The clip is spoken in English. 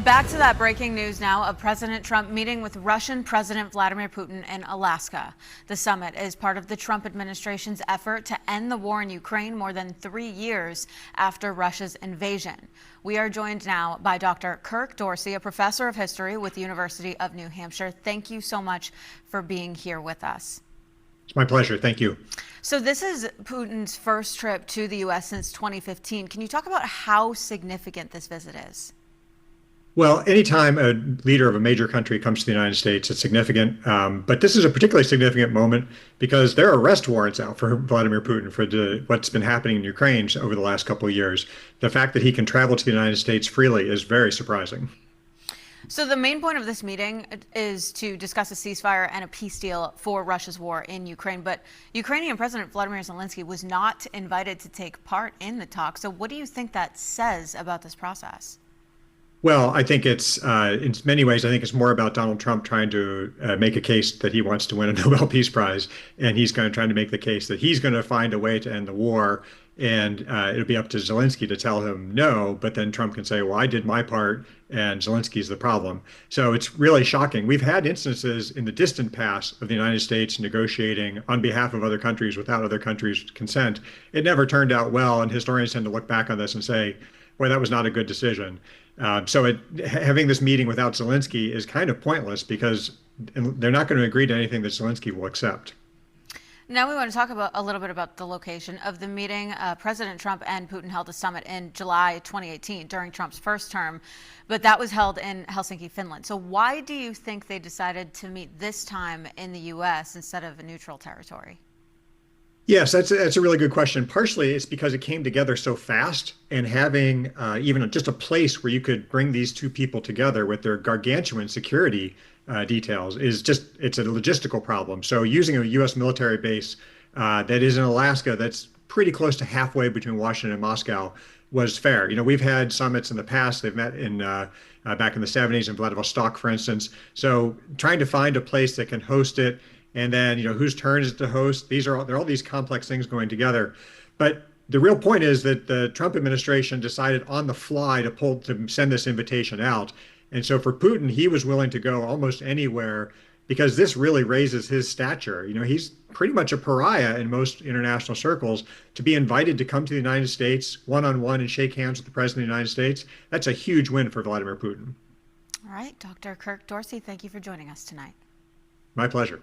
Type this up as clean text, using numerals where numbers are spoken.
Back to that breaking news now of President Trump meeting with Russian President Vladimir Putin in Alaska. The summit is part of the Trump administration's effort to end the war in Ukraine more than 3 years after Russia's invasion. We are joined now by Dr. Kirk Dorsey, a professor of history with the University of New Hampshire. Thank you so much for being here with us. It's my pleasure. Thank you. So this is Putin's first trip to the U.S. since 2015. Can you talk about how significant this visit is? Well, anytime a leader of a major country comes to the United States, it's significant. But this is a particularly significant moment because there are arrest warrants out for Vladimir Putin for what's been happening in Ukraine over the last couple of years. The fact that he can travel to the United States freely is very surprising. So the main point of this meeting is to discuss a ceasefire and a peace deal for Russia's war in Ukraine. But Ukrainian President Vladimir Zelensky was not invited to take part in the talks. So what do you think that says about this process? Well, I think it's in many ways, I think it's more about Donald Trump trying to make a case that he wants to win a Nobel Peace Prize. And he's going to try to make the case that he's going to find a way to end the war. And it'll be up to Zelensky to tell him no. But then Trump can say, well, I did my part and Zelensky's the problem. So it's really shocking. We've had instances in the distant past of the United States negotiating on behalf of other countries without other countries' consent. It never turned out well. And historians tend to look back on this and say, boy, that was not a good decision. Having this meeting without Zelensky is kind of pointless because they're not going to agree to anything that Zelensky will accept. Now we want to talk about a little bit about the location of the meeting. President Trump and Putin held a summit in July 2018 during Trump's first term, but that was held in Helsinki, Finland. So why do you think they decided to meet this time in the U.S. instead of a neutral territory? Yes, that's a really good question. Partially, it's because it came together so fast, and having even just a place where you could bring these two people together with their gargantuan security details it's a logistical problem. So using a U.S. military base that is in Alaska, that's pretty close to halfway between Washington and Moscow, was fair. You know, we've had summits in the past. They've met in back in the 70s in Vladivostok, for instance. So trying to find a place that can host it. And then, you know, whose turn is it to host? There are all these complex things going together. But the real point is that the Trump administration decided on the fly to send this invitation out. And so for Putin, he was willing to go almost anywhere because this really raises his stature. You know, he's pretty much a pariah in most international circles. To be invited to come to the United States one-on-one and shake hands with the president of the United States, that's a huge win for Vladimir Putin. All right, Dr. Kirk Dorsey, thank you for joining us tonight. My pleasure.